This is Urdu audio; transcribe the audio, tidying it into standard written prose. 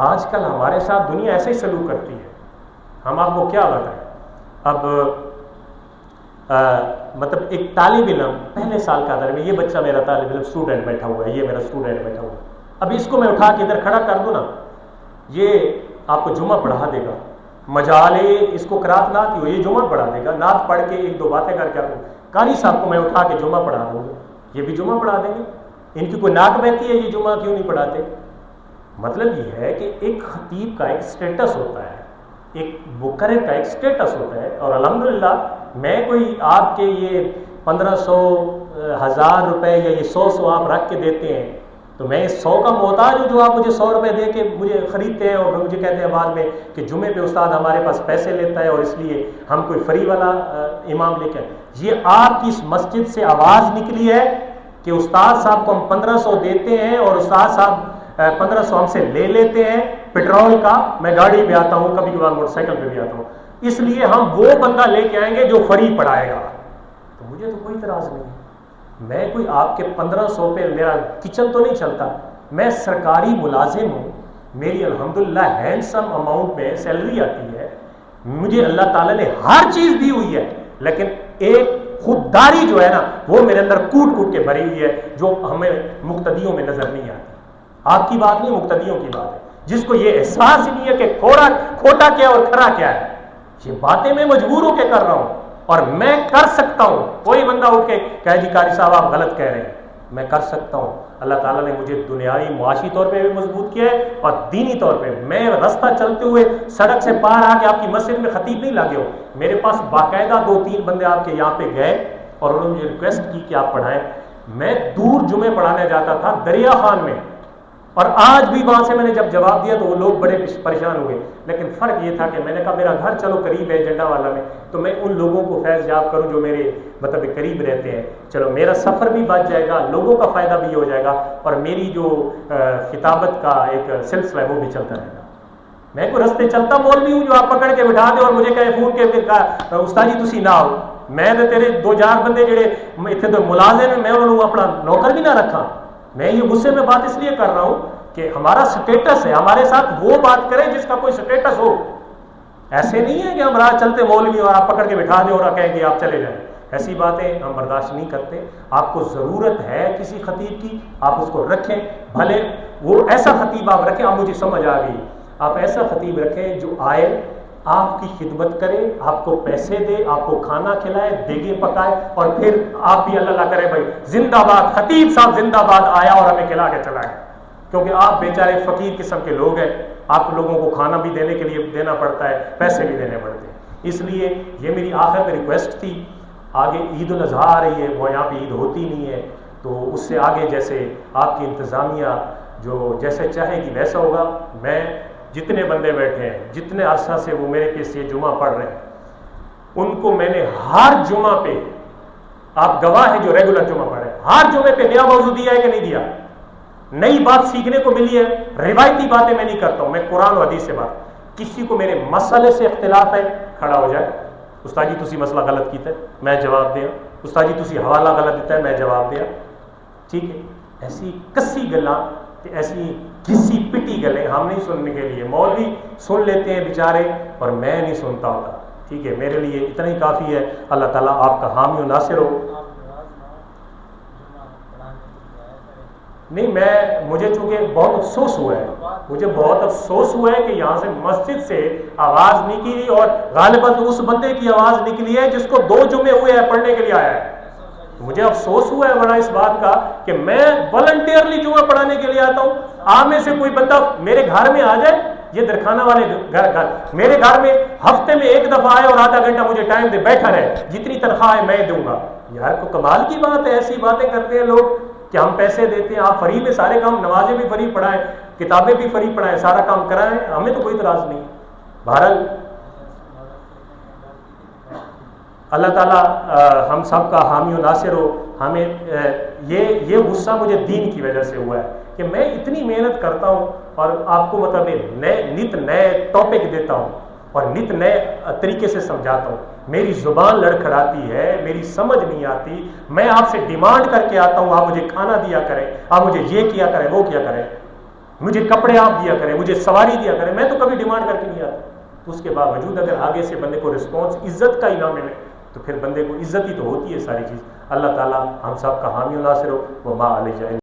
آج کل ہمارے ساتھ دنیا ایسے ہی سلوک کرتی ہے. ہم آپ کو کیا بتائیں. اب مطلب ایک طالب علم پہلے سال کا درمیان، یہ بچہ میرا طالب علم اسٹوڈنٹ بیٹھا ہوا ہے، یہ میرا اسٹوڈنٹ بیٹھا ہوا ہے. اب اس کو میں اٹھا کے ادھر کھڑا کر دوں نا، یہ آپ کو جمعہ پڑھا دے گا. مجالے اس کو قرات نعت ہو، یہ جمعہ پڑھا دے گا. نعت پڑھ کے ایک دو باتیں کر کے آپ کو قاری صاحب کو میں اٹھا کے جمعہ پڑھا دوں گا، یہ بھی جمعہ پڑھا دیں گے. ان کی کوئی ناک بہتی ہے، یہ جمعہ کیوں نہیں پڑھاتے؟ مطلب یہ ہے کہ ایک خطیب کا ایک سٹیٹس ہوتا ہے، ایک مقرر کا ایک سٹیٹس ہوتا ہے. اور الحمدللہ میں کوئی آپ کے یہ 1500 1000 روپے یا یہ 100 آپ رکھ کے دیتے ہیں تو میں 100 کا محتاج ہوں جو آپ مجھے 100 روپے دے کے مجھے خریدتے ہیں اور مجھے کہتے ہیں بعد میں کہ جمعے پہ استاد ہمارے پاس پیسے لیتا ہے اور اس لیے ہم کوئی فری والا امام لے کے آئے. یہ آپ کی اس مسجد سے آواز نکلی ہے کہ استاد صاحب کو ہم 1500 دیتے ہیں اور استاد صاحب 1500 ہم سے لے لیتے ہیں پیٹرول کا. میں گاڑی پہ آتا ہوں، کبھی کبھار موٹر سائیکل پہ بھی آتا ہوں، اس لیے ہم وہ بندہ لے کے آئیں گے جو فری پڑھائے گا. تو مجھے تو کوئی اعتراض نہیں ہے. میں کوئی آپ کے 1500 پہ میرا کچن تو نہیں چلتا. میں سرکاری ملازم ہوں، میری الحمدللہ ہینڈسم اماؤنٹ میں سیلری آتی ہے، مجھے اللہ تعالیٰ نے ہر چیز دی ہوئی ہے، لیکن ایک خودداری جو ہے نا وہ میرے اندر کوٹ کوٹ کے بھری ہوئی ہے جو ہمیں مقتدیوں میں نظر نہیں آتی. آپ کی بات نہیں، مقتدیوں کی بات ہے، جس کو یہ احساس ہی نہیں ہے کہ کھوٹا کیا اور کھرا کیا ہے. یہ باتیں میں مجبور ہو کے کر رہا ہوں اور میں کر سکتا ہوں. کوئی بندہ اٹھ کے کہے جی قاری صاحب آپ غلط کہہ رہے ہیں، میں کر سکتا ہوں. اللہ تعالیٰ نے مجھے دنیاوی معاشی طور پہ بھی مضبوط کیا ہے اور دینی طور پہ. میں رستہ چلتے ہوئے سڑک سے پار آ کے آپ کی مسجد میں خطیب نہیں لگے ہو، میرے پاس باقاعدہ 2-3 بندے آپ کے یہاں پہ گئے اور انہوں نے مجھے ریکویسٹ کی کہ آپ پڑھائیں. میں دور جمعے پڑھانے جاتا تھا دریا خان میں، اور آج بھی وہاں سے میں نے جب جواب دیا تو وہ لوگ بڑے پریشان ہوئے. لیکن فرق یہ تھا کہ میں نے کہا میرا گھر چلو قریب ہے جنڈا والا میں، تو میں ان لوگوں کو فیض یاب کروں جو میرے مطلب قریب رہتے ہیں. چلو میرا سفر بھی بچ جائے گا، لوگوں کا فائدہ بھی ہو جائے گا، اور میری جو خطابت کا ایک سلسلہ ہے وہ بھی چلتا رہے گا. میں کوئی رستے چلتا مولوی ہوں جو آپ پکڑ کے بٹھا دے اور مجھے کہے فون کے استاد جی تسی نہ آؤ. میں تو تیرے 2-4 بندے جڑے اتنے تو ملازم ہیں، میں انہوں نے اپنا نوکر بھی نہ رکھا. میں یہ غصے میں بات اس لیے کر رہا ہوں کہ ہمارا سٹیٹس ہے، ہمارے ساتھ وہ بات کرے جس کا کوئی سٹیٹس ہو. ایسے نہیں ہے کہ ہم راہ چلتے مولوی اور آپ پکڑ کے بٹھا دیں اور کہیں کہ آپ چلے جائیں. ایسی باتیں ہم برداشت نہیں کرتے. آپ کو ضرورت ہے کسی خطیب کی، آپ اس کو رکھیں، بھلے وہ ایسا خطیب آپ رکھیں. آپ مجھے سمجھ آ گئی، آپ ایسا خطیب رکھیں جو آئے آپ کی خدمت کرے، آپ کو پیسے دے، آپ کو کھانا کھلائے، دیگیں پکائے، اور پھر آپ بھی اللہ کرے بھائی زندہ باد خطیب صاحب زندہ باد آیا اور ہمیں کھلا کے چلا گیا. کیونکہ آپ بیچارے فقیر قسم کے لوگ ہیں، آپ لوگوں کو کھانا بھی دینے کے لیے دینا پڑتا ہے، پیسے بھی دینے پڑتے ہیں. اس لیے یہ میری آخر میں ریکویسٹ تھی. آگے عید الاضحیٰ آ رہی ہے، وہ یہاں پہ عید ہوتی نہیں ہے، تو اس سے آگے جیسے آپ کی انتظامیہ جو جیسے چاہے گی ویسا ہوگا. میں جتنے بندے بیٹھے ہیں، جتنے عرصہ سے وہ میرے پیس یہ جمعہ پڑھ رہے ہیں، ان کو میں نے ہر جمعہ پہ، آپ گواہ ہیں جو ریگولر جمعہ پڑھ رہے ہیں، ہر جمعے پہ نیا موضوع دیا ہے کہ نہیں دیا؟ نئی بات سیکھنے کو ملی ہے. روایتی باتیں میں نہیں کرتا ہوں، میں قرآن و حدیث سے بات. کسی کو میرے مسئلے سے اختلاف ہے کھڑا ہو جائے، استاد جی تسی مسئلہ غلط کیتا ہے میں جواب دیا، استاد جی تسی حوالہ غلط دیتا ہے میں جواب دیا. ٹھیک ہے، ایسی کسی گلاں ایسی کسی پٹی گلیں ہم نہیں سننے کے لیے. مولوی سن لیتے ہیں بیچارے اور میں نہیں سنتا ہوتا. ٹھیک ہے، میرے لیے اتنا ہی کافی ہے. اللہ تعالیٰ آپ کا حامی و ناصر ہو. نہیں، مجھے چونکہ بہت افسوس ہوا ہے، مجھے بہت افسوس ہوا ہے کہ یہاں سے مسجد سے آواز نکلی اور غالباً اس بندے کی آواز نکلی ہے جس کو 2 جمعے ہوئے ہیں پڑھنے کے لیے آیا ہے. مجھے افسوس ہوا ہے بڑا اس بات کا کہ میں والنٹیئرلی جمعہ پڑھانے کے لیے آتا ہوں. آپ میں سے کوئی بندہ میرے گھر میں آ جائے، یہ درخانہ والے گھر میرے گھر میں ہفتے میں 1 دفعہ آئے اور آدھا گھنٹہ مجھے ٹائم دے بیٹھا رہے، جتنی تنخواہ ہے میں دوں گا. یار کو کمال کی بات ہے. ایسی باتیں کرتے ہیں لوگ کہ ہم پیسے دیتے ہیں، آپ فری میں سارے کام، نمازیں بھی فری پڑھائیں، کتابیں بھی فری پڑھائیں، سارا کام کرائیں، ہمیں تو کوئی اعتراض نہیں. بہرحال اللہ تعالیٰ ہم سب کا حامی و ناصر ہو. ہمیں یہ غصہ مجھے دین کی وجہ سے ہوا ہے کہ میں اتنی محنت کرتا ہوں اور آپ کو مطلب نت نئے ٹاپک دیتا ہوں اور نت نئے طریقے سے سمجھاتا ہوں. میری زبان لڑکھڑاتی ہے، میری سمجھ نہیں آتی. میں آپ سے ڈیمانڈ کر کے آتا ہوں آپ مجھے کھانا دیا کریں، آپ مجھے یہ کیا کریں وہ کیا کریں. مجھے کپڑے آپ دیا کریں، مجھے سواری دیا کریں، میں تو کبھی ڈیمانڈ کر کے نہیں آتا. تو اس کے باوجود اگر آگے سے بندے کو رسپانس عزت کا انعام ملے تو پھر بندے کو عزت ہی تو ہوتی ہے ساری چیز. اللہ تعالیٰ ہم سب کا حامی و ناصر ہو. وما علیہ